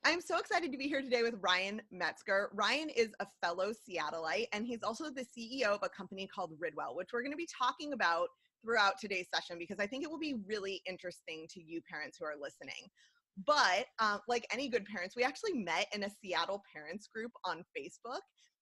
I'm so excited to be here today with Ryan Metzger. Ryan is a fellow Seattleite, and he's also the CEO of a company called Ridwell, which we're going to be talking about throughout today's session because I think it will be really interesting to you parents who are listening. But like any good parents, we actually met in a Seattle parents group on Facebook,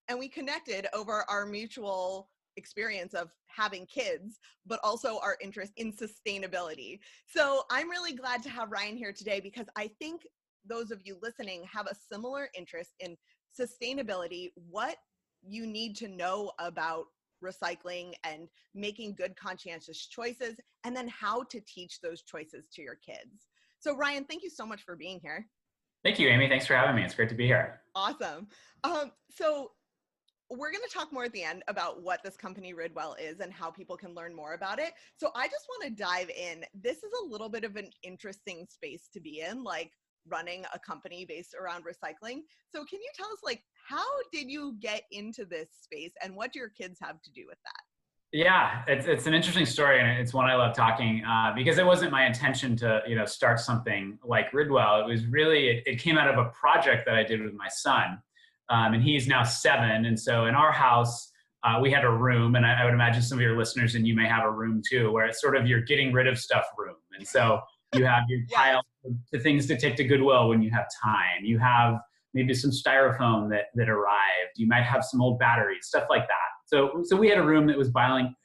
and we connected over our mutual experience of having kids, but also our interest in sustainability. So I'm really glad to have Ryan here today because I think those of you listening have a similar interest in sustainability, what you need to know about recycling and making good conscientious choices, and then how to teach those choices to your kids. So Ryan, thank you so much for being here. Thank you, Amy. Thanks for having me. It's great to be here. Awesome. So we're going to talk more at the end about what this company Ridwell is and how people can learn more about it. So I just want to dive in. This is a little bit of an interesting space to be in, like running a company based around recycling. So can you tell us, like, how did you get into this space and what do your kids have to do with that? Yeah, it's an interesting story, and it's one I love talking because it wasn't my intention to start something like Ridwell. It was really it came out of a project that I did with my son, and he's now 7. And so in our house, we had a room, and I would imagine some of your listeners and you may have a room too, where it's sort of your getting rid of stuff room. And so you have your pile of things to take to Goodwill when you have time. You have maybe some styrofoam that arrived. You might have some old batteries, stuff like that. So we had a room that was piling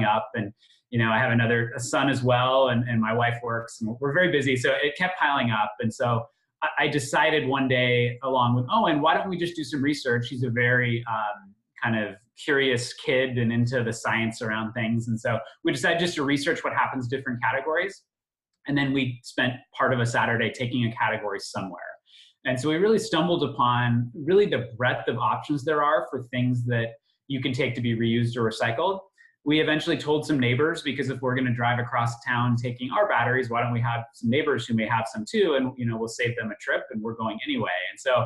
up, and I have a son as well, and my wife works, and we're very busy, so it kept piling up. And so I decided one day, along with Owen, why don't we just do some research? He's a very kind of curious kid and into the science around things, and so we decided just to research what happens in different categories, and then we spent part of a Saturday taking a category somewhere. And so we really stumbled upon really the breadth of options there are for things that you can take to be reused or recycled. We eventually told some neighbors, because if we're going to drive across town taking our batteries, why don't we have some neighbors who may have some too, and we'll save them a trip, and we're going anyway. And so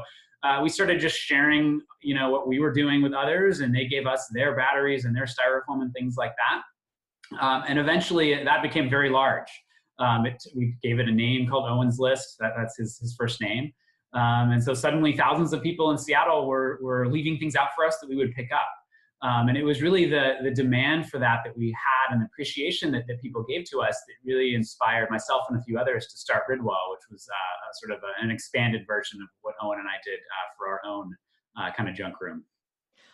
we started just sharing what we were doing with others, and they gave us their batteries and their styrofoam and things like that. And eventually that became very large. We gave it a name called Owen's List. That's his first name. And so suddenly thousands of people in Seattle were leaving things out for us that we would pick up. And it was really the demand for that we had, and the appreciation that people gave to us, that really inspired myself and a few others to start Ridwell, which was sort of an expanded version of what Owen and I did for our own kind of junk room.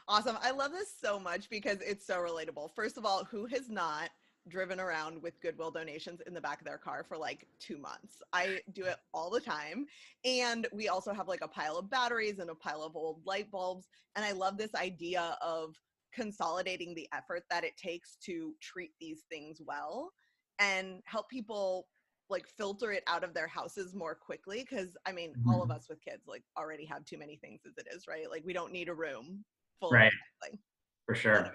Awesome. I love this so much because it's so relatable. First of all, who has not driven around with Goodwill donations in the back of their car for like 2 months? I do it all the time. And we also have like a pile of batteries and a pile of old light bulbs. And I love this idea of consolidating the effort that it takes to treat these things well and help people like filter it out of their houses more quickly. Cause I mean, all of us with kids like already have too many things as it is, right? Like we don't need a room full of recycling. For sure.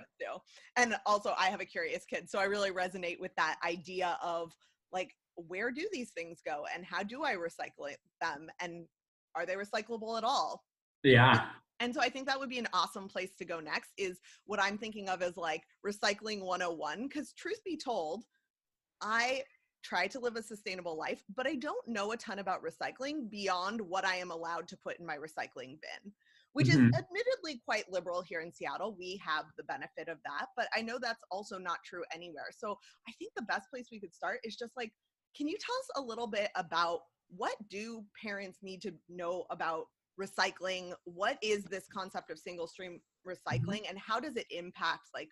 And also I have a curious kid, so I really resonate with that idea of like, where do these things go and how do I recycle them, and are they recyclable at all? Yeah. And so I think that would be an awesome place to go next, is what I'm thinking of as like recycling 101, because truth be told, I try to live a sustainable life, but I don't know a ton about recycling beyond what I am allowed to put in my recycling bin, which is admittedly quite liberal here in Seattle. We have the benefit of that, but I know that's also not true anywhere. So I think the best place we could start is just like, can you tell us a little bit about what do parents need to know about recycling? What is this concept of single stream recycling, and how does it impact like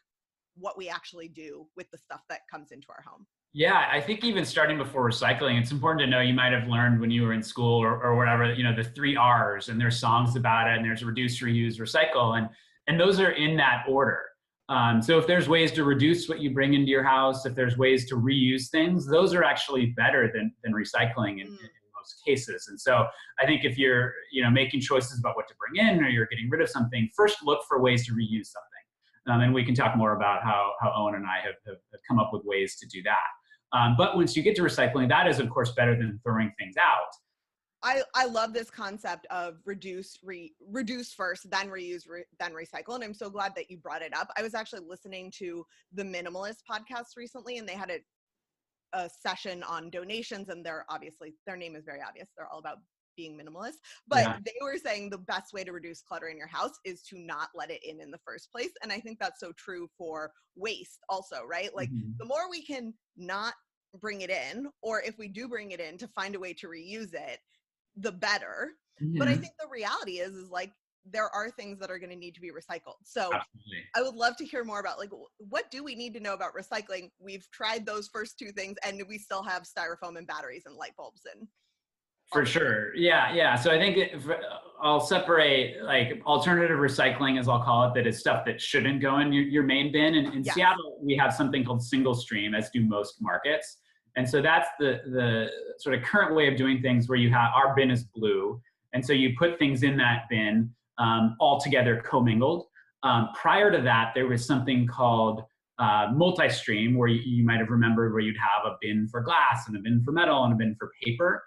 what we actually do with the stuff that comes into our home? Yeah, I think even starting before recycling, it's important to know, you might have learned when you were in school or whatever, the 3 R's, and there's songs about it, and there's reduce, reuse, recycle, and those are in that order. So if there's ways to reduce what you bring into your house, if there's ways to reuse things, those are actually better than recycling in most cases. And so I think if you're making choices about what to bring in, or you're getting rid of something, first look for ways to reuse something. And we can talk more about how Owen and I have come up with ways to do that. But once you get to recycling, that is, of course, better than throwing things out. I love this concept of reduce first, then reuse, then recycle. And I'm so glad that you brought it up. I was actually listening to the Minimalist podcast recently, and they had a session on donations, and their name is very obvious. They're all about being minimalist, but Yeah. they were saying the best way to reduce clutter in your house is to not let it in the first place. And I think that's so true for waste also, right? Like Mhm. the more we can not bring it in, or if we do bring it in, to find a way to reuse it, the better. But I Mhm. think the reality is like there are things that are going to need to be recycled. So Absolutely. I would love to hear more about like what do we need to know about recycling? We've tried those first two things and we still have styrofoam and batteries and light bulbs and all For the things. sure. Yeah, yeah. So I think I'll separate like alternative recycling, as I'll call it, that is stuff that shouldn't go in your main bin. And in Yes. Seattle, we have something called single stream, as do most markets. And so that's the sort of current way of doing things, where you have our bin is blue. And so you put things in that bin all together commingled. Prior to that, there was something called multi-stream, where you might have remembered, where you'd have a bin for glass and a bin for metal and a bin for paper.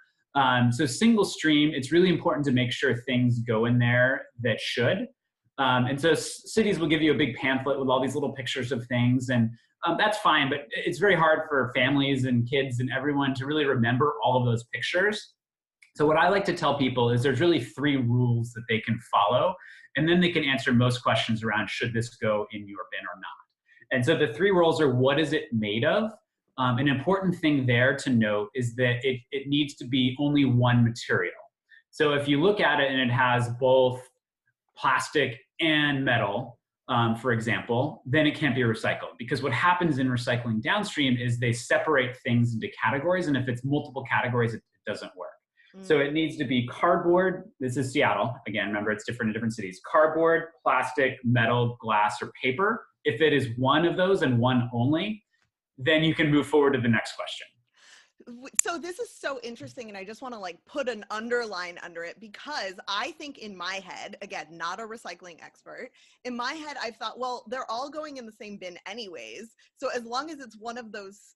So single stream, it's really important to make sure things go in there that should. And so cities will give you a big pamphlet with all these little pictures of things, and that's fine, but it's very hard for families and kids and everyone to really remember all of those pictures. So what I like to tell people is there's really 3 rules that they can follow, and then they can answer most questions around should this go in your bin or not. And so the 3 rules are: what is it made of? An important thing there to note is that it needs to be only one material. So if you look at it and it has both plastic and metal, for example, then it can't be recycled. Because what happens in recycling downstream is they separate things into categories. And if it's multiple categories, it doesn't work. So it needs to be cardboard. This is Seattle. Again, remember, it's different in different cities. Cardboard, plastic, metal, glass, or paper. If it is one of those and one only, then you can move forward to the next question. So this is so interesting, and I just want to like put an underline under it, because I think in my head, again, not a recycling expert, in my head I've thought, well, they're all going in the same bin anyways, so as long as it's one of those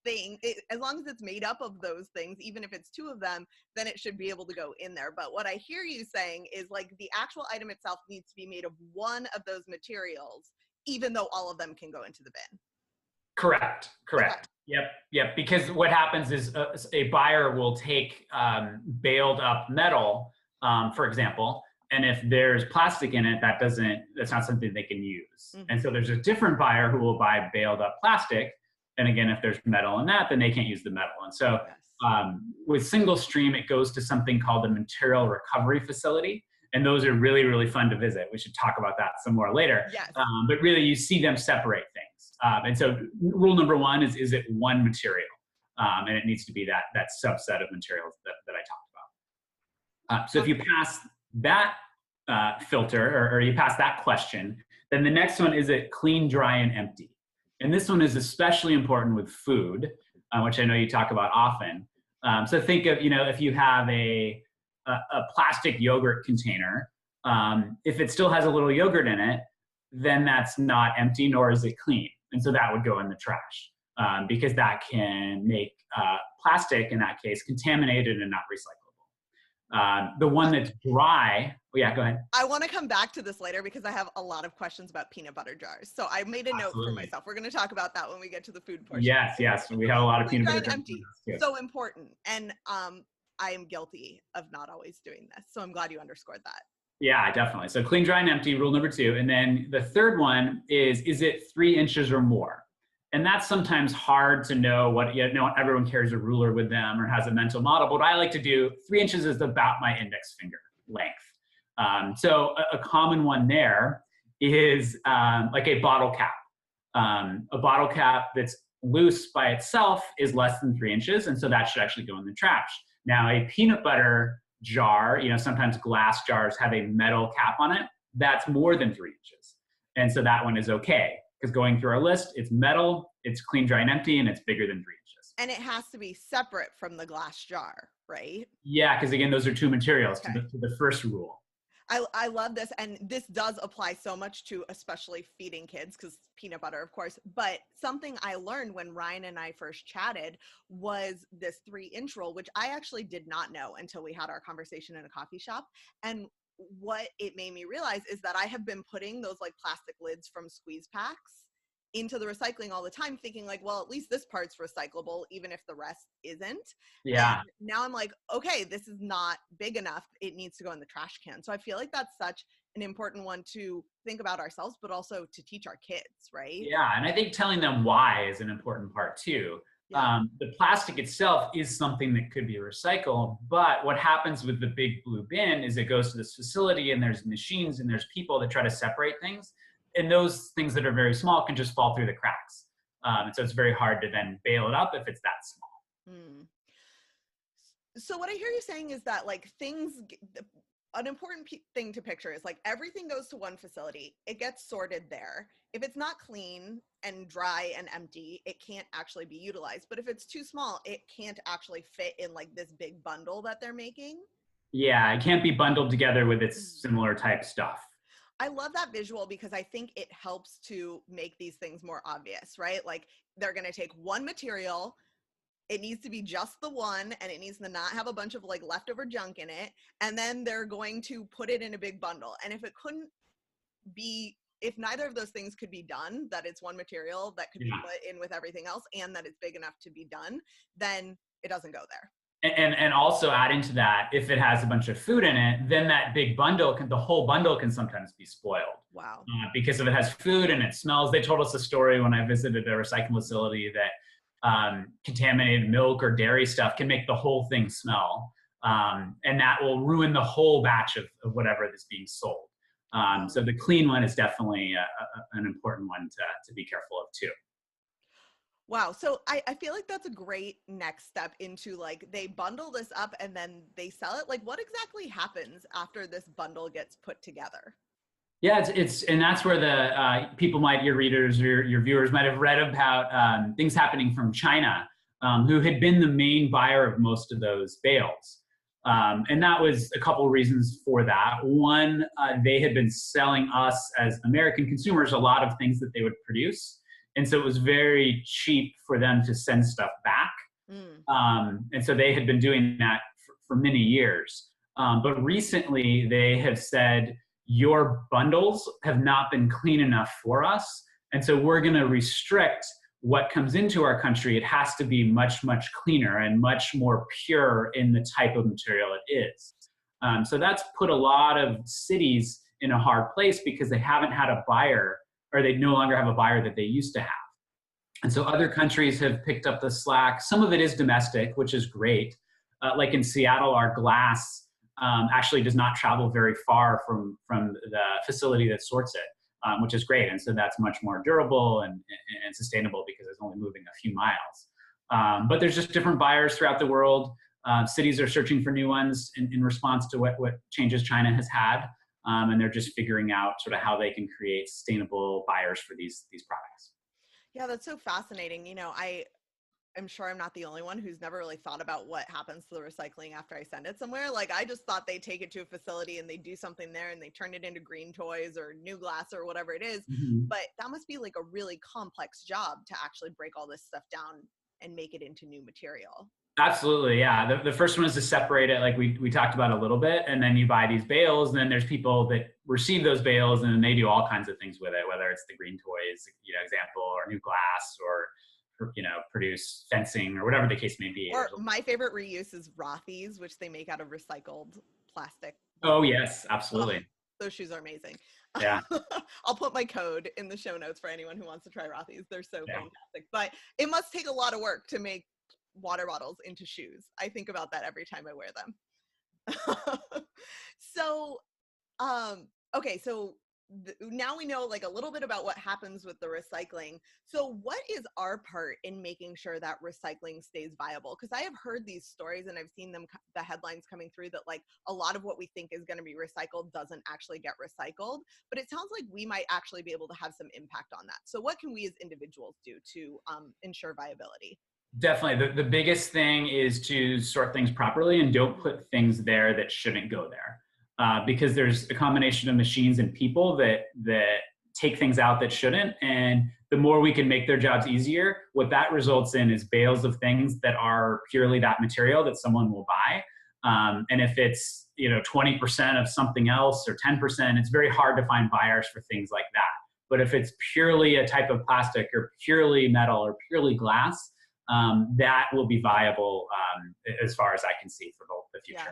things, as long as it's made up of those things, even if it's 2 of them, then it should be able to go in there. But what I hear you saying is like the actual item itself needs to be made of one of those materials, even though all of them can go into the bin. Correct. Okay. Correct. Yep. Yep. Because what happens is a buyer will take baled up metal, for example, and if there's plastic in it, that's not something they can use. And so there's a different buyer who will buy baled up plastic. And again, if there's metal in that, then they can't use the metal. And so with single stream, it goes to something called the material recovery facility. And those are really, really fun to visit. We should talk about that some more later. Yes. But really, you see them separate things. And so rule number 1 is it one material? And it needs to be that subset of materials that I talked about. So if you pass that filter, or you pass that question, then the next one is it clean, dry, and empty? And this one is especially important with food, which I know you talk about often. So think of, if you have a plastic yogurt container, if it still has a little yogurt in it, then that's not empty, nor is it clean. And so that would go in the trash, because that can make plastic, in that case, contaminated and not recyclable. The one that's dry, yeah, go ahead. I want to come back to this later because I have a lot of questions about peanut butter jars. So I made a note for myself. We're going to talk about that when we get to the food portion. Yes. We have a lot of peanut butter jars. Empty. So important. And I am guilty of not always doing this. So I'm glad you underscored that. Yeah, definitely. So clean, dry, and empty, rule number 2. And then the third one is it 3 inches or more? And that's sometimes hard to know not everyone carries a ruler with them or has a mental model. But what I like to do, 3 inches is about my index finger length. So a common one there is like a bottle cap. A bottle cap that's loose by itself is less than 3 inches. And so that should actually go in the trash. Now, a peanut butter jar, sometimes glass jars have a metal cap on it, that's more than 3 inches. And so that one is okay, because going through our list, it's metal, it's clean, dry, and empty, and it's bigger than 3 inches. And it has to be separate from the glass jar, right? Yeah, because again, those are 2 materials to the first rule. I love this. And this does apply so much to especially feeding kids, because peanut butter, of course. But something I learned when Ryan and I first chatted was this 3-inch rule, which I actually did not know until we had our conversation in a coffee shop. And what it made me realize is that I have been putting those like plastic lids from squeeze packs into the recycling all the time thinking like, well, at least this part's recyclable, even if the rest isn't. Yeah. And now I'm like, okay, this is not big enough. It needs to go in the trash can. So I feel like that's such an important one to think about ourselves, but also to teach our kids, right? Yeah. And I think telling them why is an important part too. Yeah. The plastic itself is something that could be recycled, but what happens with the big blue bin is it goes to this facility and there's machines and there's people that try to separate things. And those things that are very small can just fall through the cracks. And so it's very hard to then bail it up if it's that small. Mm. So what I hear you saying is that like an important thing to picture is like everything goes to one facility. It gets sorted there. If it's not clean and dry and empty, it can't actually be utilized. But if it's too small, it can't actually fit in like this big bundle that they're making. Yeah, it can't be bundled together with its similar type stuff. I love that visual because I think it helps to make these things more obvious, right? Like they're going to take one material. It needs to be just the one, and it needs to not have a bunch of like leftover junk in it. And then they're going to put it in a big bundle. And if neither of those things could be done, that it's one material that could be put in with everything else and that it's big enough to be done, then it doesn't go there. And also adding to that, if it has a bunch of food in it, then that big bundle the whole bundle can sometimes be spoiled. Wow. Because if it has food and it smells, they told us a story when I visited a recycling facility that contaminated milk or dairy stuff can make the whole thing smell. And that will ruin the whole batch of whatever is being sold. So the clean one is definitely an important one to be careful of too. Wow. So I feel like that's a great next step into like, they bundle this up and then they sell it. Like what exactly happens after this bundle gets put together? Yeah, and that's where the your readers or your viewers might have read about things happening from China, who had been the main buyer of most of those bales. And that was a couple of reasons for that. One, they had been selling us as American consumers a lot of things that they would produce. And so it was very cheap for them to send stuff back. And so they had been doing that for many years. But recently they have said, your bundles have not been clean enough for us. And so we're going to restrict what comes into our country. It has to be much, much cleaner and much more pure in the type of material it is. So that's put a lot of cities in a hard place because they haven't had a buyer, or they no longer have a buyer that they used to have. And so other countries have picked up the slack. Some of it is domestic, which is great. Like in Seattle, our glass actually does not travel very far from the facility that sorts it, which is great. And so that's much more durable and sustainable because it's only moving a few miles. But there's just different buyers throughout the world. Cities are searching for new ones in response to what changes China has had. And they're just figuring out sort of how they can create sustainable buyers for these products. Yeah, that's so fascinating. You know, I'm sure I'm not the only one who's never really thought about what happens to the recycling after I send it somewhere. Like I just thought they take it to a facility and they do something there and they turn it into green toys or new glass or whatever it is. Mm-hmm. But that must be like a really complex job to actually break all this stuff down and make it into new material. Absolutely, yeah. The first one is to separate it, like we talked about a little bit, and then you buy these bales, and then there's people that receive those bales, and then they do all kinds of things with it, whether it's the green toys, example, or new glass, or produce fencing, or whatever the case may be. Or my favorite reuse is Rothy's, which they make out of recycled plastic. Oh yes, absolutely. Oh, those shoes are amazing. Yeah. I'll put my code in the show notes for anyone who wants to try Rothy's. They're so fantastic, but it must take a lot of work to make water bottles into shoes. I think about that every time I wear them. So, okay. So now we know like a little bit about what happens with the recycling. So what is our part in making sure that recycling stays viable? Because I have heard these stories and I've seen the headlines coming through that like a lot of what we think is going to be recycled doesn't actually get recycled, but it sounds like we might actually be able to have some impact on that. So what can we as individuals do to ensure viability? Definitely. The biggest thing is to sort things properly and don't put things there that shouldn't go there. Because there's a combination of machines and people that take things out that shouldn't. And the more we can make their jobs easier, what that results in is bales of things that are purely that material that someone will buy. And if it's 20% of something else or 10%, it's very hard to find buyers for things like that. But if it's purely a type of plastic or purely metal or purely glass, that will be viable as far as I can see for the future. Yeah.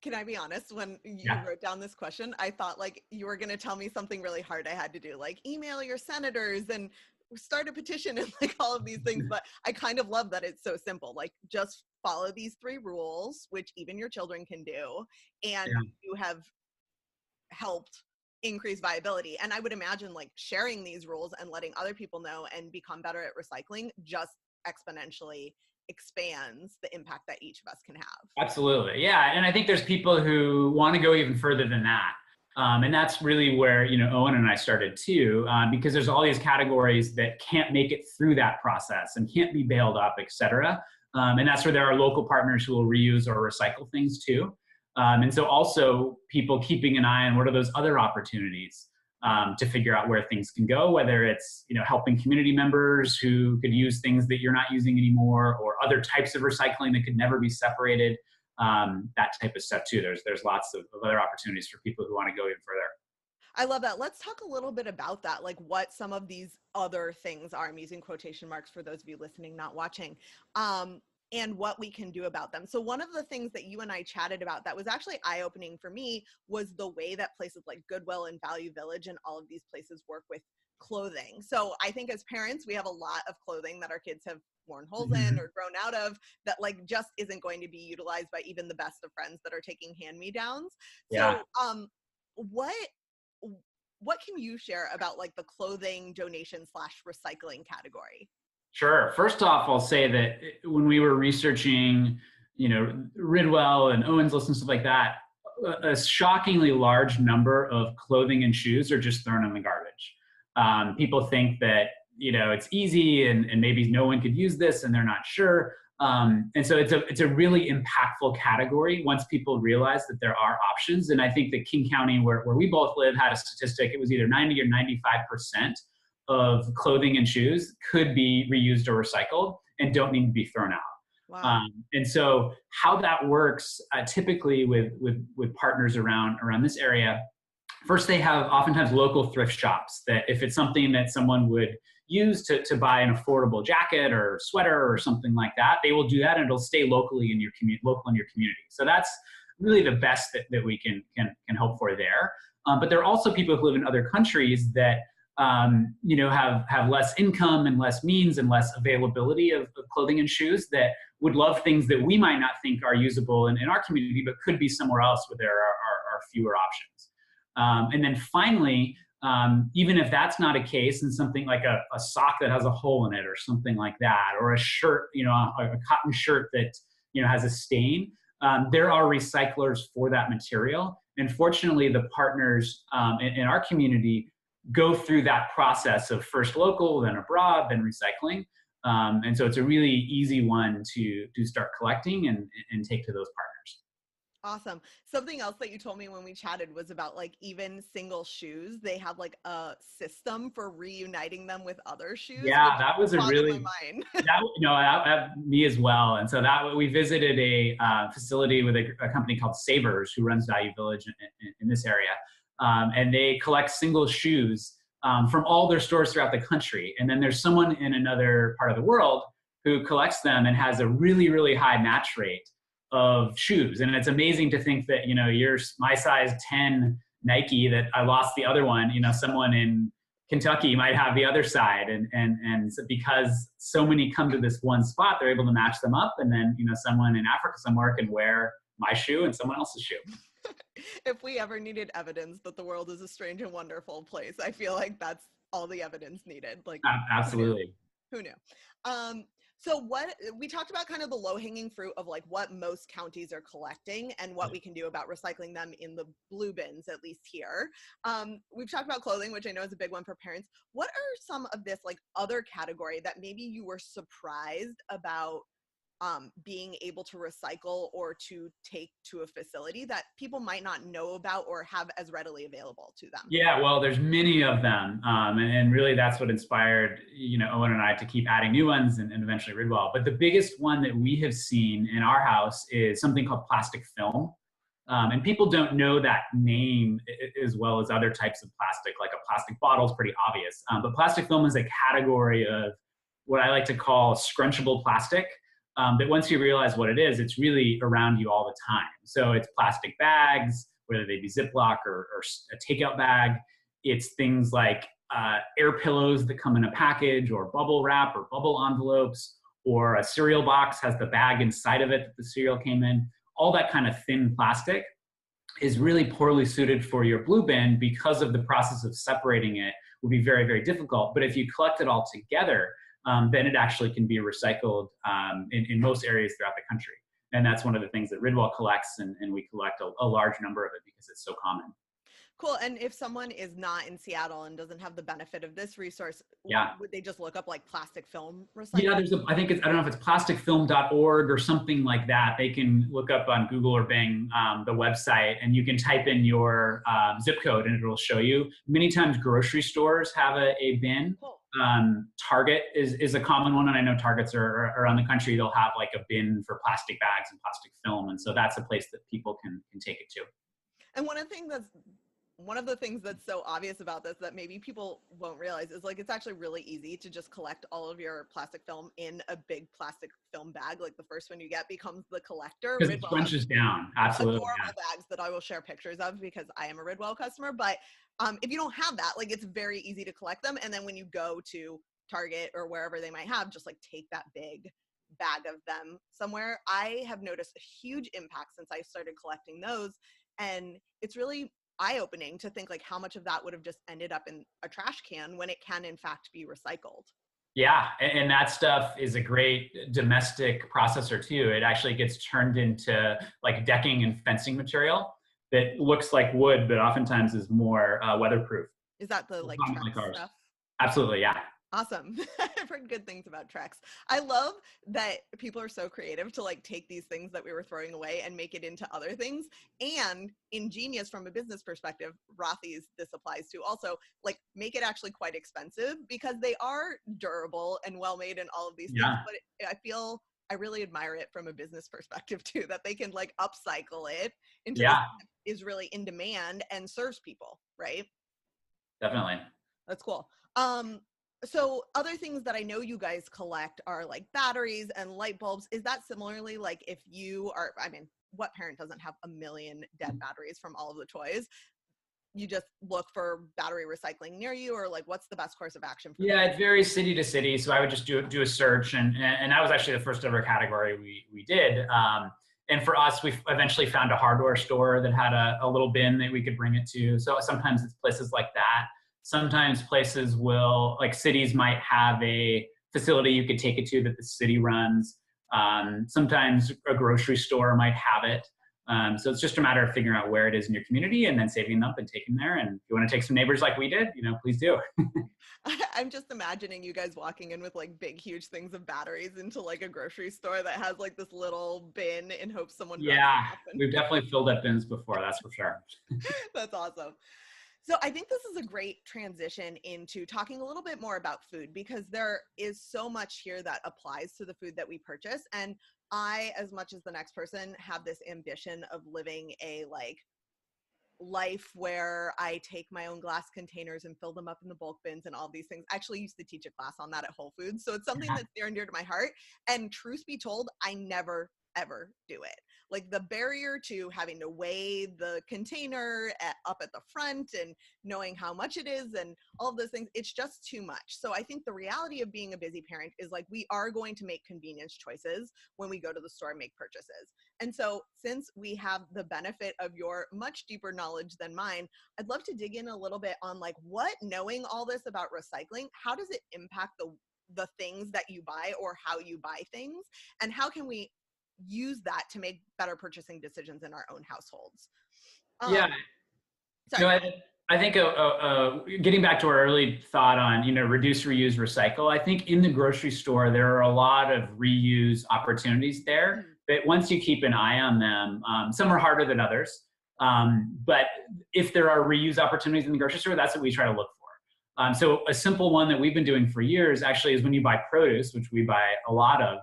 Can I be honest? When you Yeah. wrote down this question, I thought like you were going to tell me something really hard I had to do, like email your senators and start a petition and like all of these things. But I kind of love that it's so simple. Like just follow these 3 rules, which even your children can do. And Yeah. you have helped increase viability. And I would imagine like sharing these rules and letting other people know and become better at recycling just exponentially expands the impact that each of us can have. Absolutely. Yeah. And I think there's people who want to go even further than that. And that's really where, Owen and I started too, because there's all these categories that can't make it through that process and can't be bailed up, et cetera. And that's where there are local partners who will reuse or recycle things too. And so also people keeping an eye on what are those other opportunities to figure out where things can go, whether it's helping community members who could use things that you're not using anymore, or other types of recycling that could never be separated. That type of stuff too. There's lots of other opportunities for people who want to go even further. I love that. Let's talk a little bit about that, like what some of these other things are. I'm using quotation marks for those of you listening, not watching. And what we can do about them. So one of the things that you and I chatted about that was actually eye-opening for me was the way that places like Goodwill and Value Village and all of these places work with clothing. So I think as parents, we have a lot of clothing that our kids have worn holes in or grown out of that like just isn't going to be utilized by even the best of friends that are taking hand-me-downs. Yeah. So what can you share about like the clothing donation / recycling category? Sure. First off, I'll say that when we were researching, Ridwell and Owens List and stuff like that, a shockingly large number of clothing and shoes are just thrown in the garbage. People think that, it's easy and maybe no one could use this and they're not sure. And so it's a really impactful category once people realize that there are options. And I think that King County, where we both live, had a statistic. It was either 90 or 95% of clothing and shoes could be reused or recycled and don't need to be thrown out. Wow. And so how that works typically with partners around this area, first they have oftentimes local thrift shops that if it's something that someone would use to buy an affordable jacket or sweater or something like that, they will do that and it'll stay locally in your community. So that's really the best that we can hope for there. But there are also people who live in other countries that have less income and less means and less availability of clothing and shoes that would love things that we might not think are usable in our community, but could be somewhere else where there are fewer options. And then finally, even if that's not a case and something like a sock that has a hole in it or something like that, or a shirt, a cotton shirt that, has a stain, there are recyclers for that material. And fortunately, the partners in our community go through that process of first local, then abroad, then recycling. And so it's a really easy one to start collecting and take to those partners. Awesome. Something else that you told me when we chatted was about like even single shoes. They have like a system for reuniting them with other shoes. Yeah, that was a really, me as well. And so we visited a facility with a company called Savers who runs Value Village in this area. And they collect single shoes from all their stores throughout the country. And then there's someone in another part of the world who collects them and has a really, really high match rate of shoes. And it's amazing to think that, my size 10 Nike that I lost the other one, someone in Kentucky might have the other side. And so because so many come to this one spot, they're able to match them up. And then, someone in Africa somewhere can wear my shoe and someone else's shoe. If we ever needed evidence that the world is a strange and wonderful place, I feel like that's all the evidence needed. Like, absolutely. Who knew? So what we talked about kind of the low-hanging fruit of like what most counties are collecting and what we can do about recycling them in the blue bins, at least here. We've talked about clothing, which I know is a big one for parents. What are some of this like other category that maybe you were surprised about being able to recycle or to take to a facility that people might not know about or have as readily available to them? Yeah, well, there's many of them. And really that's what inspired, Owen and I to keep adding new ones and eventually Ridwell. But the biggest one that we have seen in our house is something called plastic film. And people don't know that name as well as other types of plastic, like a plastic bottle is pretty obvious. But plastic film is a category of what I like to call scrunchable plastic. That once you realize what it is, it's really around you all the time. So it's plastic bags, whether they be Ziploc or a takeout bag. It's things like air pillows that come in a package, or bubble wrap or bubble envelopes, or a cereal box has the bag inside of it that the cereal came in. All that kind of thin plastic is really poorly suited for your blue bin because of the process of separating it would be very, very difficult. But if you collect it all together, then it actually can be recycled in most areas throughout the country. And that's one of the things that Ridwell collects, and we collect a large number of it because it's so common. Cool. And if someone is not in Seattle and doesn't have the benefit of this resource, would they just look up like plastic film recycling? Yeah, I don't know if it's plasticfilm.org or something like that. They can look up on Google or Bing the website, and you can type in your zip code and it'll show you. Many times grocery stores have a bin. Cool. Target is a common one, and I know Targets are around the country. They'll have like a bin for plastic bags and plastic film, and so that's a place that people can take it to. And one of the things that's so obvious about this that maybe people won't realize is like it's actually really easy to just collect all of your plastic film in a big plastic film bag. Like the first one you get becomes the collector. Because it crunches down. Absolutely. Adorable bags that I will share pictures of because I am a Ridwell customer. But if you don't have that, like it's very easy to collect them. And then when you go to Target or wherever they might have, just like take that big bag of them somewhere. I have noticed a huge impact since I started collecting those. And it's really eye-opening to think like how much of that would have just ended up in a trash can when it can in fact be recycled. Yeah, and that stuff is a great domestic processor too. It actually gets turned into like decking and fencing material that looks like wood, but oftentimes is more weatherproof. Is that the like Trex stuff? Absolutely, yeah. Awesome. I've heard good things about Trex. I love that people are so creative to like take these things that we were throwing away and make it into other things, and ingenious from a business perspective. Rothy's this applies to also, like make it actually quite expensive because they are durable and well made and all of these things. But I really admire it from a business perspective too, that they can like upcycle it into something that is really in demand and serves people, right? Definitely. That's cool. So other things that I know you guys collect are like batteries and light bulbs. Is that similarly like if you are, I mean, what parent doesn't have a million dead batteries from all of the toys? You just look for battery recycling near you, or like what's the best course of action for it varies city to city. So I would just do a search, and that was actually the first ever category we did. And for us, we eventually found a hardware store that had a little bin that we could bring it to. So sometimes it's places like that. Sometimes places will, like cities might have a facility you could take it to that the city runs. Sometimes a grocery store might have it. So it's just a matter of figuring out where it is in your community and then saving them up and taking there. And if you want to take some neighbors like we did, please do. I'm just imagining you guys walking in with like big, huge things of batteries into like a grocery store that has like this little bin in hopes someone. Yeah, we've definitely filled up bins before, that's for sure. That's awesome. So I think this is a great transition into talking a little bit more about food, because there is so much here that applies to the food that we purchase. And I, as much as the next person, have this ambition of living a like life where I take my own glass containers and fill them up in the bulk bins and all these things. I actually used to teach a class on that at Whole Foods. So it's something that's near and dear to my heart. And truth be told, I never, ever do it. Like the barrier to having to weigh the container up at the front and knowing how much it is and all of those things, it's just too much. So I think the reality of being a busy parent is like we are going to make convenience choices when we go to the store and make purchases. And so since we have the benefit of your much deeper knowledge than mine, I'd love to dig in a little bit on like what knowing all this about recycling, how does it impact the things that you buy or how you buy things, and how can we use that to make better purchasing decisions in our own households? I think getting back to our early thought on, reduce, reuse, recycle, I think in the grocery store, there are a lot of reuse opportunities there, but once you keep an eye on them, some are harder than others. But if there are reuse opportunities in the grocery store, that's what we try to look for. So a simple one that we've been doing for years actually is when you buy produce, which we buy a lot of,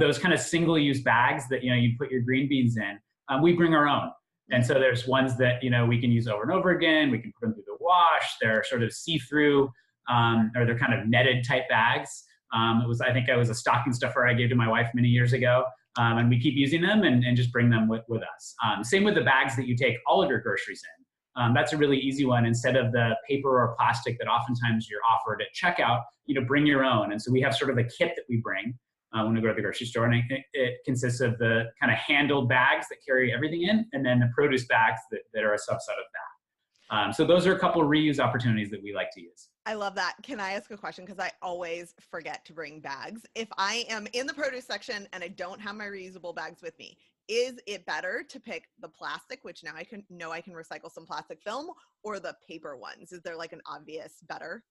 those kind of single-use bags that you put your green beans in, we bring our own. And so there's ones that, we can use over and over again. We can put them through the wash. They're sort of see-through, or they're kind of netted type bags. I think it was a stocking stuffer I gave to my wife many years ago. And we keep using them and just bring them with us. Same with the bags that you take all of your groceries in. That's a really easy one. Instead of the paper or plastic that oftentimes you're offered at checkout, bring your own. And so we have sort of a kit that we bring when we go to the grocery store. And it consists of the kind of handled bags that carry everything in, and then the produce bags that are a subset of that. So those are a couple of reuse opportunities that we like to use. I love that. Can I ask a question? Because I always forget to bring bags. If I am in the produce section and I don't have my reusable bags with me, is it better to pick the plastic, which now I can recycle some plastic film, or the paper ones? Is there like an obvious better?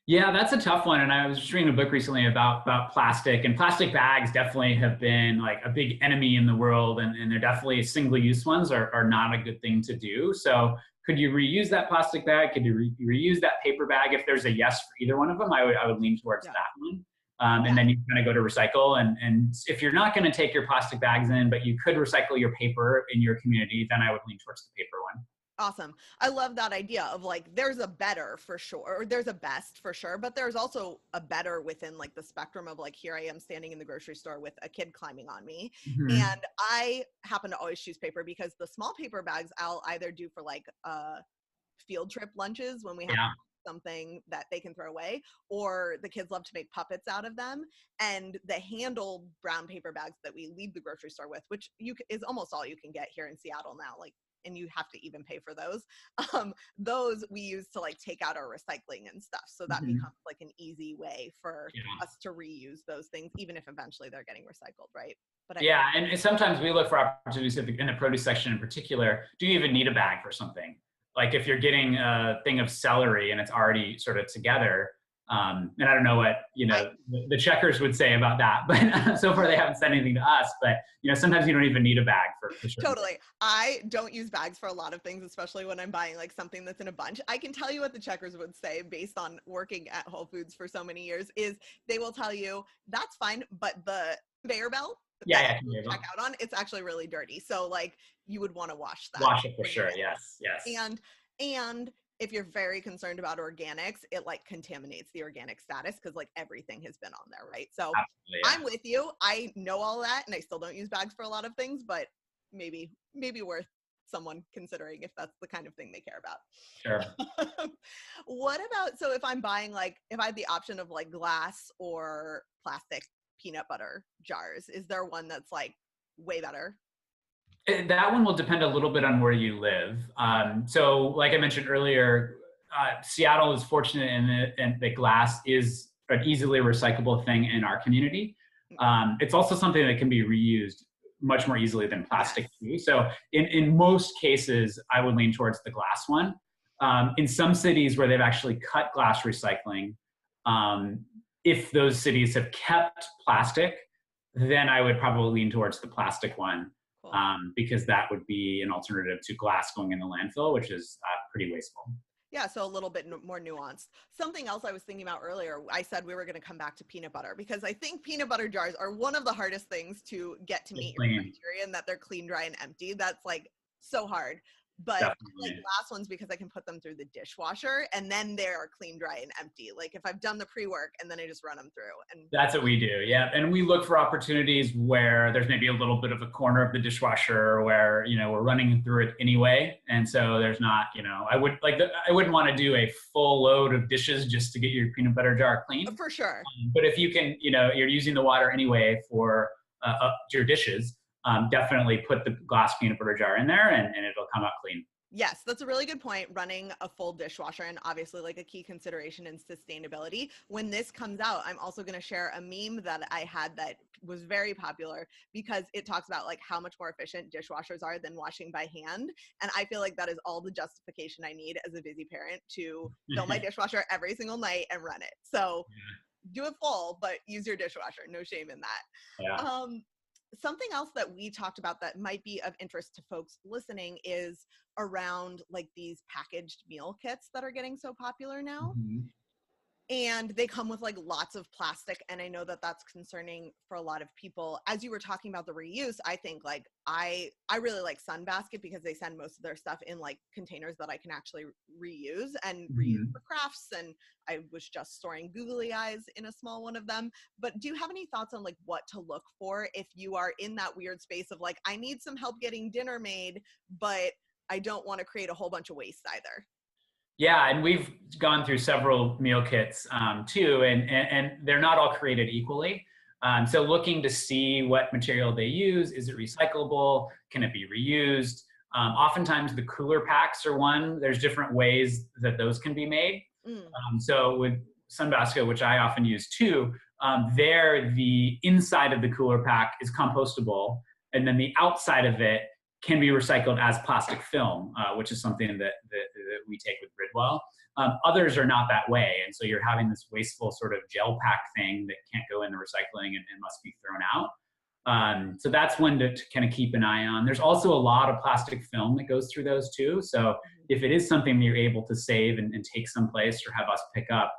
Yeah, that's a tough one. And I was just reading a book recently about plastic, and plastic bags definitely have been like a big enemy in the world. And they're definitely single-use ones are not a good thing to do. So could you reuse that plastic bag? Could you reuse that paper bag? If there's a yes for either one of them, I would lean towards that one. And then you kind of go to recycle. And if you're not going to take your plastic bags in, but you could recycle your paper in your community, then I would lean towards the paper one. Awesome. I love that idea of like, there's a better for sure, or there's a best for sure, but there's also a better within like the spectrum of like, here I am standing in the grocery store with a kid climbing on me. Mm-hmm. And I happen to always choose paper because the small paper bags I'll either do for like field trip lunches when we have something that they can throw away, or the kids love to make puppets out of them. And the handled brown paper bags that we leave the grocery store with, which is almost all you can get here in Seattle now, like, and you have to even pay for those. Those we use to like take out our recycling and stuff. So that becomes like an easy way for us to reuse those things, even if eventually they're getting recycled, right? But and sometimes we look for opportunities in the produce section in particular. Do you even need a bag for something? Like if you're getting a thing of celery and it's already sort of together, and I don't know what, the checkers would say about that, but so far they haven't said anything to us, but sometimes you don't even need a bag for sure. Totally. I don't use bags for a lot of things, especially when I'm buying like something that's in a bunch. I can tell you what the checkers would say based on working at Whole Foods for so many years is they will tell you that's fine, but the conveyor belt check out on, it's actually really dirty. So like you would want to wash that. Wash it for sure. Yes. And if you're very concerned about organics, it like contaminates the organic status because like everything has been on there, right? So I'm with you. I know all that, and I still don't use bags for a lot of things, but maybe worth someone considering if that's the kind of thing they care about. Sure. What about, so if I'm buying like, if I have the option of like glass or plastic peanut butter jars, is there one that's like way better? That one will depend a little bit on where you live. So like I mentioned earlier, Seattle is fortunate in that glass is an easily recyclable thing in our community. It's also something that can be reused much more easily than plastic too. So in most cases, I would lean towards the glass one. In some cities where they've actually cut glass recycling, if those cities have kept plastic, then I would probably lean towards the plastic one. Because that would be an alternative to glass going in the landfill, which is pretty wasteful. Yeah, so a little bit more nuanced. Something else I was thinking about earlier, I said we were going to come back to peanut butter because I think peanut butter jars are one of the hardest things to get to meet your criteria, and that they're clean, dry, and empty. That's like so hard. But Definitely. I like glass ones because I can put them through the dishwasher and then they're clean, dry, and empty. Like if I've done the pre-work and then I just run them through. And that's what we do. Yeah. And we look for opportunities where there's maybe a little bit of a corner of the dishwasher where, we're running through it anyway. And so there's not, I wouldn't want to do a full load of dishes just to get your peanut butter jar clean. For sure. But if you can, you're using the water anyway for your dishes, definitely put the glass peanut butter jar in there and it'll come out clean. Yes, that's a really good point. Running a full dishwasher, and obviously like a key consideration in sustainability. When this comes out, I'm also going to share a meme that I had that was very popular because it talks about like how much more efficient dishwashers are than washing by hand. And I feel like that is all the justification I need as a busy parent to fill my dishwasher every single night and run it. So do it full, but use your dishwasher. No shame in that. Yeah. Something else that we talked about that might be of interest to folks listening is around like these packaged meal kits that are getting so popular now. and they come with like lots of plastic, and I know that that's concerning for a lot of people. As you were talking about the reuse, I think like I really like Sunbasket because they send most of their stuff in like containers that I can actually reuse and reuse for crafts, and I was just storing googly eyes in a small one of them. But do you have any thoughts on like what to look for if you are in that weird space of like, I need some help getting dinner made, but I don't want to create a whole bunch of waste either? Yeah, and we've gone through several meal kits too, and they're not all created equally. So looking to see what material they use, is it recyclable? Can it be reused? Oftentimes the cooler packs are one. There's different ways that those can be made. So with Sunbasket, which I often use too, there the inside of the cooler pack is compostable, and then the outside of it can be recycled as plastic film, which is something that we take with Bridwell. Others are not that way, and so you're having this wasteful sort of gel pack thing that can't go into recycling and must be thrown out. So that's one to kind of keep an eye on. There's also a lot of plastic film that goes through those too. So if it is something that you're able to save and take someplace or have us pick up,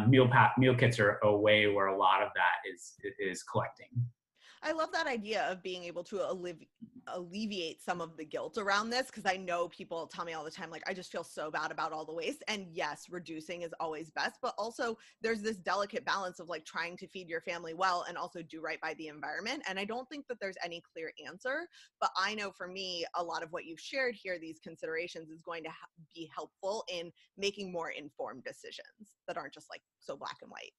meal kits are a way where a lot of that is collecting. I love that idea of being able to alleviate some of the guilt around this, because I know people tell me all the time, like, I just feel so bad about all the waste. And yes, reducing is always best, but also there's this delicate balance of like trying to feed your family well and also do right by the environment. And I don't think that there's any clear answer, but I know for me, a lot of what you've shared here, these considerations, is going to be helpful in making more informed decisions that aren't just like so black and white.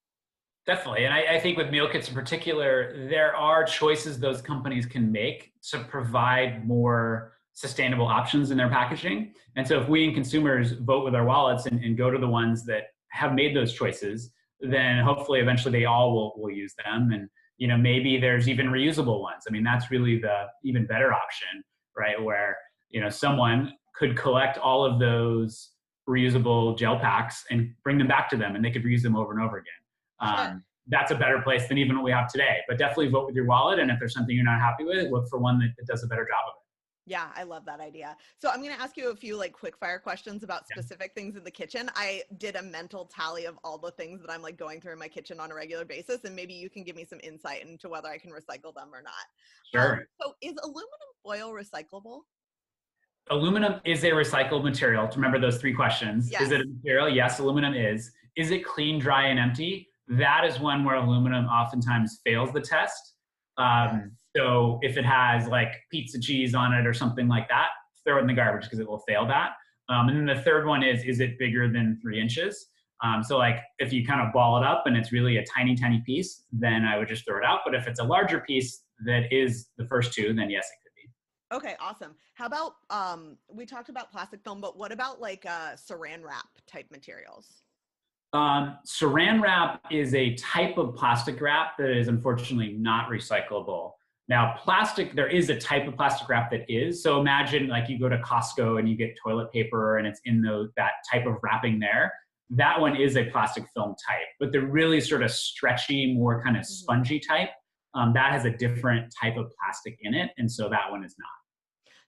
Definitely. And I think with meal kits in particular, there are choices those companies can make to provide more sustainable options in their packaging. And so if we and consumers vote with our wallets and go to the ones that have made those choices, then hopefully eventually they all will use them. And, you know, maybe there's even reusable ones. I mean, that's really the even better option, right? Where, you know, someone could collect all of those reusable gel packs and bring them back to them, and they could reuse them over and over again. Sure. That's a better place than even what we have today. But definitely vote with your wallet. And if there's something you're not happy with, look for one that does a better job of it. Yeah, I love that idea. So I'm going to ask you a few like quick fire questions about specific things in the kitchen. I did a mental tally of all the things that I'm like going through in my kitchen on a regular basis, and maybe you can give me some insight into whether I can recycle them or not. Sure. So is aluminum foil recyclable? Aluminum is a recycled material. Remember those three questions. Yes. Is it a material? Yes, aluminum is. Is it clean, dry, and empty? That is one where aluminum oftentimes fails the test. So if it has like pizza cheese on it or something like that, throw it in the garbage because it will fail that. And then the third one is it bigger than 3 inches? So like if you kind of ball it up and it's really a tiny, tiny piece, then I would just throw it out. But if it's a larger piece that is the first two, then yes, it could be. Okay, awesome. How about, we talked about plastic film, but what about like Saran Wrap type materials? Saran wrap is a type of plastic wrap that is unfortunately not recyclable. Now, plastic, there is a type of plastic wrap that is. So imagine like you go to Costco and you get toilet paper and it's in that type of wrapping there. That one is a plastic film type, but the really sort of stretchy, more kind of spongy type, that has a different type of plastic in it. And so that one is not.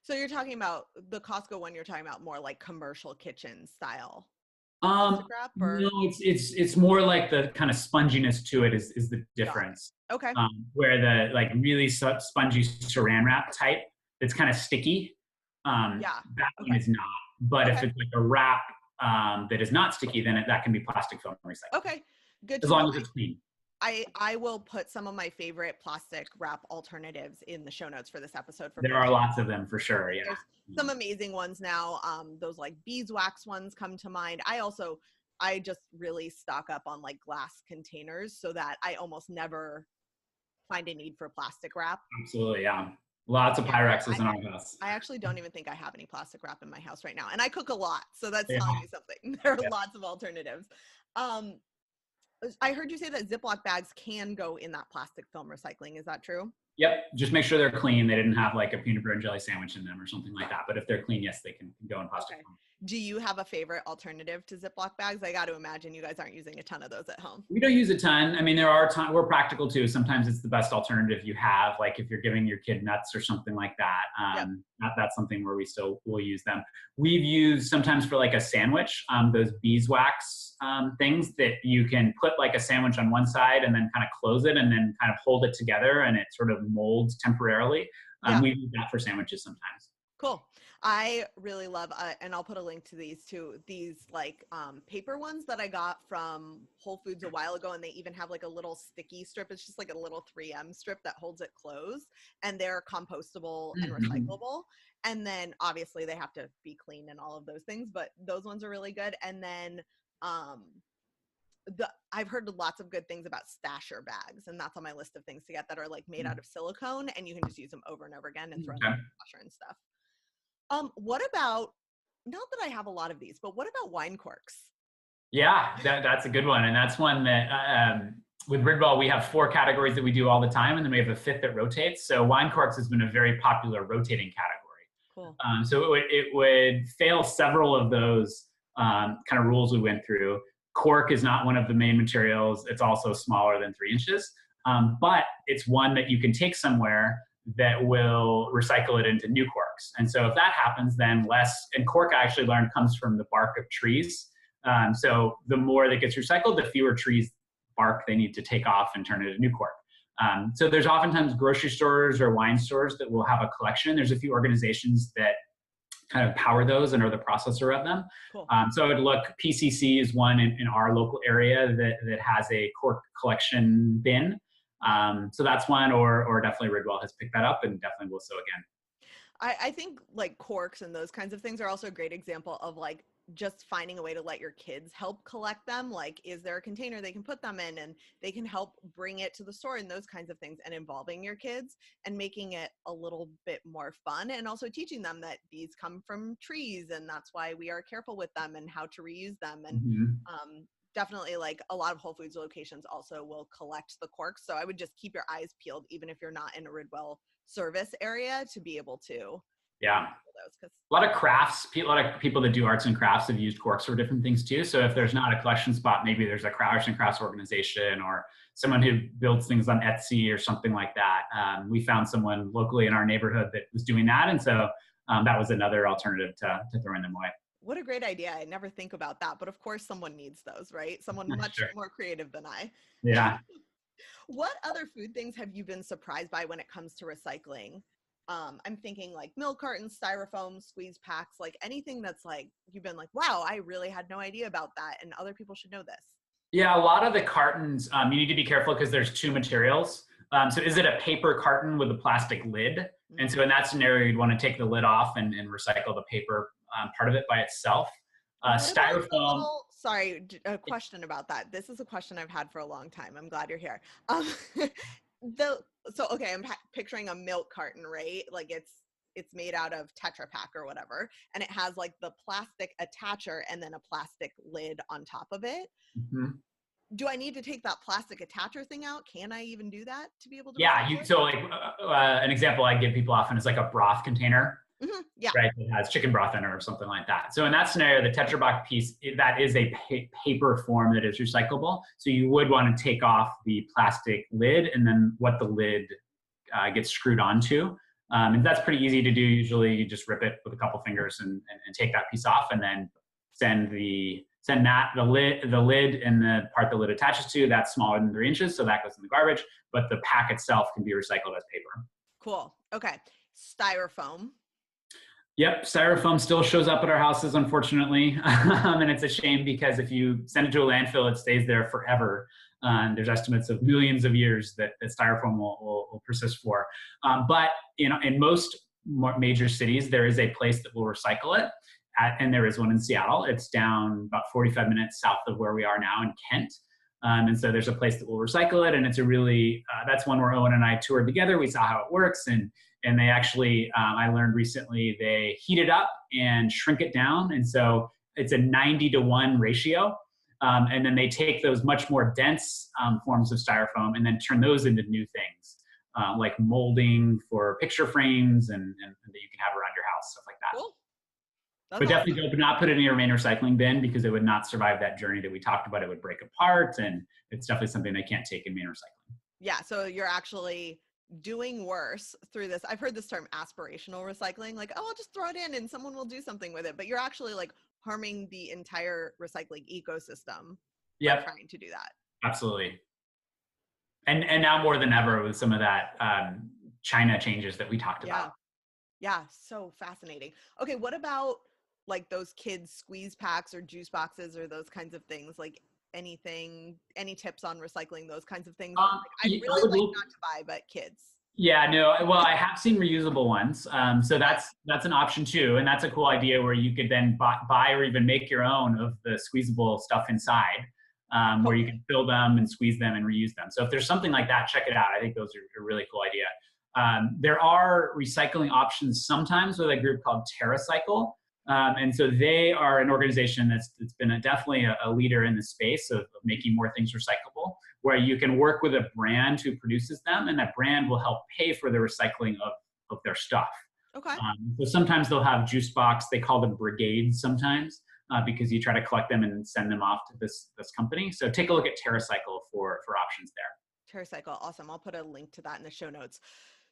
So you're talking about the Costco one, you're talking about more like commercial kitchen style wrap, or? No, it's more like the kind of sponginess to it is the difference. Okay. Where the like really spongy Saran wrap type, it's kind of sticky. That one is not. But if it's like a wrap that is not sticky, then that can be plastic film recycled. Okay, good. As long as it's clean. I will put some of my favorite plastic wrap alternatives in the show notes for this episode. There are lots of them for sure. Yeah. There's some amazing ones now. Those like beeswax ones come to mind. I just really stock up on like glass containers so that I almost never find a need for plastic wrap. Absolutely. Yeah. Lots of Pyrexes in our house. I actually don't even think I have any plastic wrap in my house right now. And I cook a lot. So that's telling me something. There are lots of alternatives. I heard you say that Ziploc bags can go in that plastic film recycling. Is that true? Yep. Just make sure they're clean. They didn't have like a peanut butter and jelly sandwich in them or something like that. But if they're clean, yes, they can go in plastic Okay. form. Do you have a favorite alternative to Ziploc bags? I got to imagine you guys aren't using a ton of those at home. We don't use a ton. I mean, there are times we're practical too. Sometimes it's the best alternative you have, like if you're giving your kid nuts or something like that. Yep. That's something where we still will use them. We've used sometimes for like a sandwich, those beeswax things that you can put like a sandwich on one side and then kind of close it and then kind of hold it together and it sort of molds temporarily. Yeah. We use that for sandwiches sometimes. Cool. I really love, and I'll put a link to these too, these like paper ones that I got from Whole Foods a while ago, and they even have like a little sticky strip. It's just like a little 3M strip that holds it closed, and they're compostable and recyclable. And then obviously they have to be clean and all of those things, but those ones are really good. And then I've heard lots of good things about stasher bags, and that's on my list of things to get that are like made out of silicone, and you can just use them over and over again and throw them in the washer and stuff. What about, not that I have a lot of these, but what about wine corks? Yeah, that's a good one. And that's one that with Ridwell, we have 4 categories that we do all the time. And then we have a 5th that rotates. So wine corks has been a very popular rotating category. Cool. So it would fail several of those kind of rules we went through. Cork is not one of the main materials. It's also smaller than 3 inches. But it's one that you can take somewhere that will recycle it into new corks. And so if that happens, then and cork I actually learned comes from the bark of trees. So the more that gets recycled, the fewer trees bark they need to take off and turn it into new cork. So there's oftentimes grocery stores or wine stores that will have a collection. There's a few organizations that kind of power those and are the processor of them. Cool. So I would look, PCC is one in our local area that has a cork collection bin. So that's one, or definitely Ridwell has picked that up and definitely will so again. I think like corks and those kinds of things are also a great example of like just finding a way to let your kids help collect them. Like, is there a container they can put them in and they can help bring it to the store and those kinds of things, and involving your kids and making it a little bit more fun, and also teaching them that these come from trees and that's why we are careful with them and how to reuse them. And definitely like a lot of Whole Foods locations also will collect the corks. So I would just keep your eyes peeled, even if you're not in a Ridwell service area, to be able to. Yeah. A lot of crafts, a lot of people that do arts and crafts have used corks for different things too. So if there's not a collection spot, maybe there's a arts and crafts organization or someone who builds things on Etsy or something like that. We found someone locally in our neighborhood that was doing that. And so that was another alternative to throwing them away. What a great idea. I never think about that, but of course someone needs those, right? Someone much more creative than I. Yeah. What other food things have you been surprised by when it comes to recycling? I'm thinking like milk cartons, styrofoam, squeeze packs, like anything that's like, you've been like, wow, I really had no idea about that, and other people should know this. Yeah, a lot of the cartons, you need to be careful because there's 2 materials. So is it a paper carton with a plastic lid? And so in that scenario, you'd want to take the lid off and recycle the paper part of it by itself. Styrofoam. Sorry, a question about that. This is a question I've had for a long time. I'm glad you're here. Okay, I'm picturing a milk carton, right? Like it's made out of Tetra Pak or whatever, and it has like the plastic attacher and then a plastic lid on top of it. Do I need to take that plastic attacher thing out? Can I even do that to be able to? Yeah, so like an example I give people often is like a broth container. Yeah. Right, it has chicken broth in it or something like that. So in that scenario, the Tetra Pak piece, that is a paper form that is recyclable. So you would want to take off the plastic lid and then what the lid gets screwed onto. And that's pretty easy to do. Usually you just rip it with a couple fingers and take that piece off, and then send the lid and the part the lid attaches to, that's smaller than 3 inches. So that goes in the garbage, but the pack itself can be recycled as paper. Cool. Okay. Styrofoam. Yep, styrofoam still shows up at our houses, unfortunately. And it's a shame because if you send it to a landfill, it stays there forever. There's estimates of millions of years that styrofoam will persist for. But in most major cities, there is a place that will recycle it. And there is one in Seattle. It's down about 45 minutes south of where we are now in Kent. And so there's a place that will recycle it. And it's a really, that's one where Owen and I toured together. We saw how it works. And they actually, I learned recently, they heat it up and shrink it down. And so it's a 90-to-1 ratio. And then they take those much more dense forms of styrofoam and then turn those into new things. like molding for picture frames and that you can have around your house, stuff like that. Cool. That's But awesome. definitely do not put it in your main recycling bin because it would not survive that journey that we talked about. It would break apart, and it's definitely something they can't take in main recycling. Yeah, so you're actually doing worse through this. I've heard this term aspirational recycling, like, oh, I'll just throw it in and someone will do something with it. But you're actually like harming the entire recycling ecosystem by trying to do that. Absolutely. And now more than ever with some of that China changes that we talked about. Yeah, so fascinating. Okay, what about like those kids squeeze packs or juice boxes or those kinds of things? Like any tips on recycling those kinds of things? Like, I'd really like not to buy, but kids. Yeah, no, well, I have seen reusable ones. So that's an option too. And that's a cool idea where you could then buy or even make your own of the squeezable stuff inside, where you can fill them and squeeze them and reuse them. So if there's something like that, check it out. I think those are a really cool idea. There are recycling options sometimes with a group called TerraCycle. And so they are an organization that's been definitely a leader in the space of making more things recyclable, where you can work with a brand who produces them, and that brand will help pay for the recycling of their stuff. Okay. So sometimes they'll have juice box, they call them brigades sometimes, because you try to collect them and send them off to this company. So take a look at TerraCycle for options there. TerraCycle, awesome. I'll put a link to that in the show notes.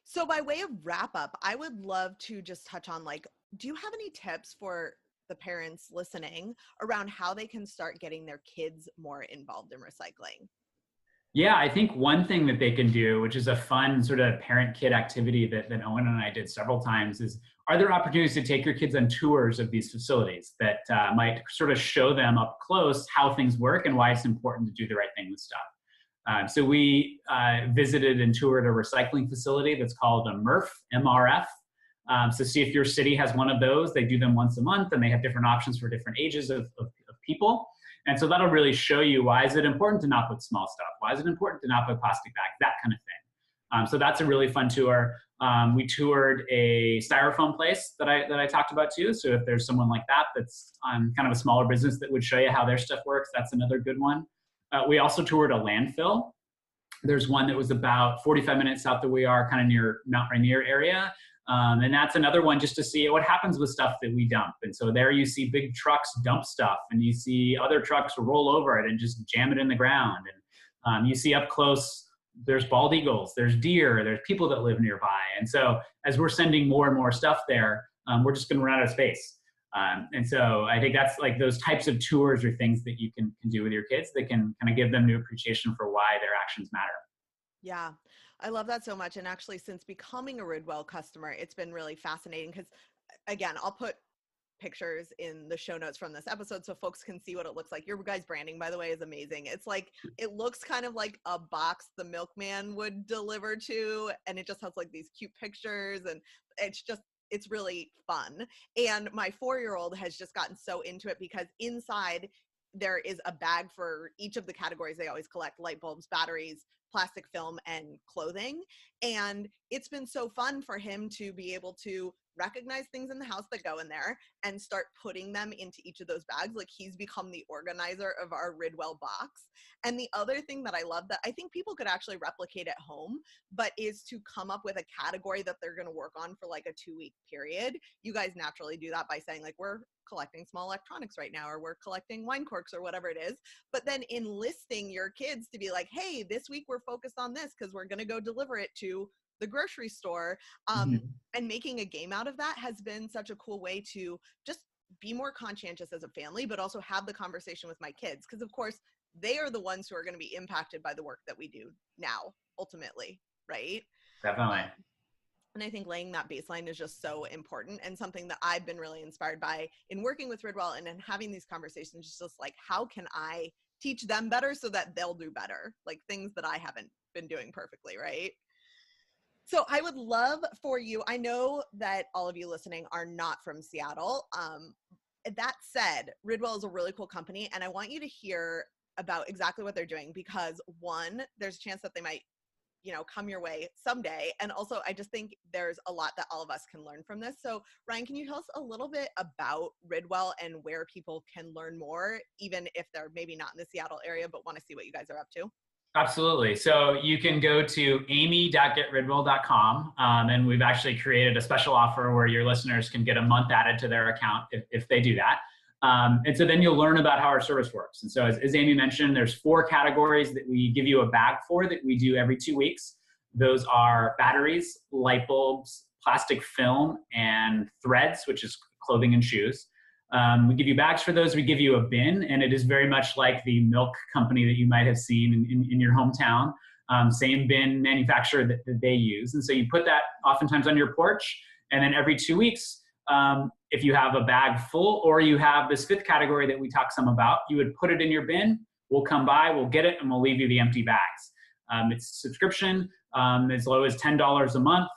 So by way of wrap up, I would love to just touch on, like, do you have any tips for the parents listening around how they can start getting their kids more involved in recycling? Yeah, I think one thing that they can do, which is a fun sort of parent-kid activity that Owen and I did several times, is are there opportunities to take your kids on tours of these facilities that might sort of show them up close how things work and why it's important to do the right thing with stuff. So we visited and toured a recycling facility that's called a MRF, M-R-F. So see if your city has one of those. They do them once a month, and they have different options for different ages of people. And so that'll really show you, why is it important to not put small stuff? Why is it important to not put plastic bags? That kind of thing. So that's a really fun tour. We toured a styrofoam place that I talked about too. So if there's someone like that that's kind of a smaller business that would show you how their stuff works, that's another good one. We also toured a landfill. There's one that was about 45 minutes south of where we are, kind of near Mount Rainier area. And that's another one just to see what happens with stuff that we dump. And so there you see big trucks dump stuff, and you see other trucks roll over it and just jam it in the ground. And you see up close, there's bald eagles, there's deer, there's people that live nearby. And so as we're sending more and more stuff there, we're just going to run out of space. And so I think that's like those types of tours or things that you can do with your kids that can kind of give them new appreciation for why their actions matter. Yeah, I love that so much. And actually, since becoming a Ridwell customer, it's been really fascinating because, again, I'll put pictures in the show notes from this episode so folks can see what it looks like. Your guys' branding, by the way, is amazing. It's like, it looks kind of like a box the milkman would deliver to, and it just has like these cute pictures, and it's really fun. And my 4-year-old has just gotten so into it because inside there is a bag for each of the categories they always collect: light bulbs, batteries, plastic film, and clothing. And it's been so fun for him to be able to recognize things in the house that go in there and start putting them into each of those bags. Like, he's become the organizer of our Ridwell box. And the other thing that I love that I think people could actually replicate at home, but is to come up with a category that they're going to work on for like a 2-week period. You guys naturally do that by saying, like, we're collecting small electronics right now, or we're collecting wine corks, or whatever it is. But then enlisting your kids to be like, hey, this week we're focused on this because we're going to go deliver it to the grocery store. And making a game out of that has been such a cool way to just be more conscientious as a family, but also have the conversation with my kids. Because of course, they are the ones who are going to be impacted by the work that we do now, ultimately, right? Definitely. And I think laying that baseline is just so important, and something that I've been really inspired by in working with Ridwell and in having these conversations, just like, how can I teach them better so that they'll do better? Like, things that I haven't been doing perfectly, right? So I would love for you, I know that all of you listening are not from Seattle. That said, Ridwell is a really cool company, and I want you to hear about exactly what they're doing because, one, there's a chance that they might, come your way someday. And also, I just think there's a lot that all of us can learn from this. So Ryan, can you tell us a little bit about Ridwell and where people can learn more, even if they're maybe not in the Seattle area, but want to see what you guys are up to? Absolutely. So you can go to amy.getridwell.com, and we've actually created a special offer where your listeners can get a month added to their account if they do that. And so then you'll learn about how our service works. And so as Amy mentioned, there's 4 categories that we give you a bag for that we do every 2 weeks. Those are batteries, light bulbs, plastic film, and threads, which is clothing and shoes. We give you bags for those. We give you a bin, and it is very much like the milk company that you might have seen in your hometown. Same bin manufacturer that they use. And so you put that oftentimes on your porch, and then every 2 weeks, if you have a bag full or you have this 5th category that we talk some about, you would put it in your bin. We'll come by, we'll get it, and we'll leave you the empty bags. It's subscription, as low as $10 a month.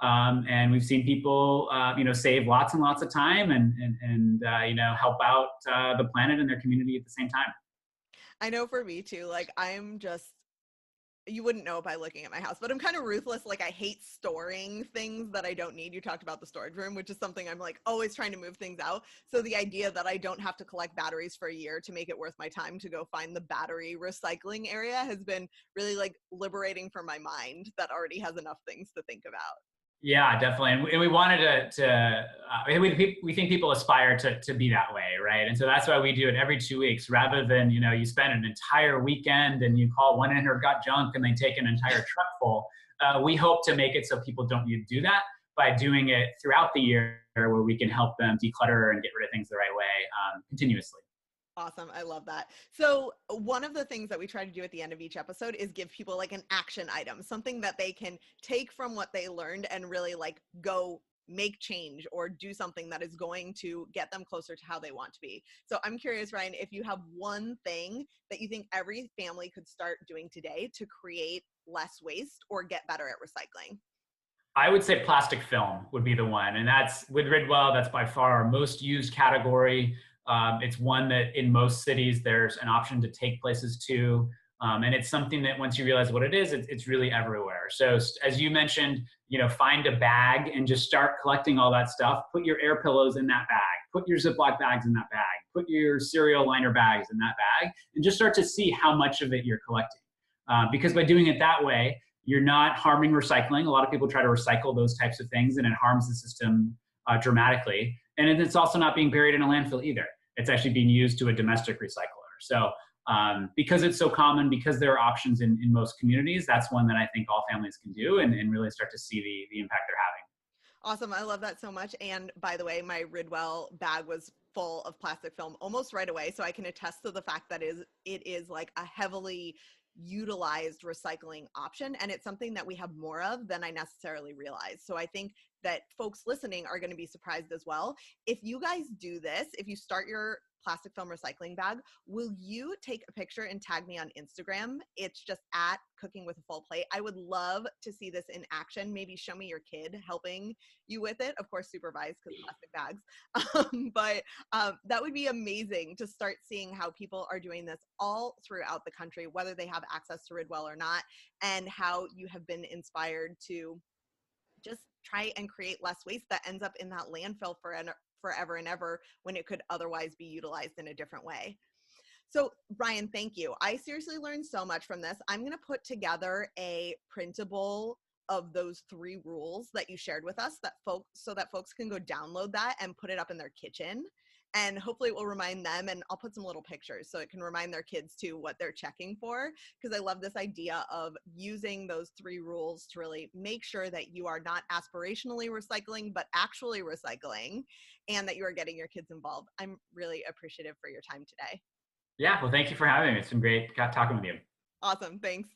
And we've seen people, save lots and lots of time and help out the planet and their community at the same time. I know for me too, like you wouldn't know by looking at my house, but I'm kind of ruthless. Like I hate storing things that I don't need. You talked about the storage room, which is something I'm like always trying to move things out. So the idea that I don't have to collect batteries for a year to make it worth my time to go find the battery recycling area has been really like liberating for my mind that already has enough things to think about. Yeah, definitely. And we wanted we think people aspire to be that way, right? And so that's why we do it every 2 weeks rather than, you spend an entire weekend and you call 1-800-GOT-JUNK and they take an entire truck full. We hope to make it so people don't need to do that by doing it throughout the year where we can help them declutter and get rid of things the right way continuously. Awesome. I love that. So one of the things that we try to do at the end of each episode is give people like an action item, something that they can take from what they learned and really like go make change or do something that is going to get them closer to how they want to be. So I'm curious, Ryan, if you have one thing that you think every family could start doing today to create less waste or get better at recycling. I would say plastic film would be the one. And that's with Ridwell, that's by far our most used category. It's one that in most cities, there's an option to take places to. And it's something that once you realize what it is, it's really everywhere. So as you mentioned, find a bag and just start collecting all that stuff. Put your air pillows in that bag. Put your Ziploc bags in that bag. Put your cereal liner bags in that bag and just start to see how much of it you're collecting. Because by doing it that way, you're not harming recycling. A lot of people try to recycle those types of things and it harms the system dramatically. And it's also not being buried in a landfill either. It's actually being used to a domestic recycler. So because it's so common, because there are options in most communities, that's one that I think all families can do and really start to see the impact they're having. Awesome. I love that so much. And by the way, my Ridwell bag was full of plastic film almost right away. So I can attest to the fact that it is like a heavily utilized recycling option. And it's something that we have more of than I necessarily realized. So I think that folks listening are going to be surprised as well. If you guys do this, if you start your plastic film recycling bag, will you take a picture and tag me on Instagram? It's just at Cooking with a Full Plate. I would love to see this in action. Maybe show me your kid helping you with it. Of course, supervised because plastic bags. But that would be amazing to start seeing how people are doing this all throughout the country, whether they have access to Ridwell or not, and how you have been inspired to just try and create less waste that ends up in that landfill forever and ever when it could otherwise be utilized in a different way. So Brian, thank you. I seriously learned so much from this. I'm going to put together a printable of those 3 rules that you shared with us so that folks can go download that and put it up in their kitchen. And hopefully it will remind them, and I'll put some little pictures so it can remind their kids too what they're checking for, because I love this idea of using those 3 rules to really make sure that you are not aspirationally recycling, but actually recycling, and that you are getting your kids involved. I'm really appreciative for your time today. Yeah, well, thank you for having me. It's been great talking with you. Awesome. Thanks.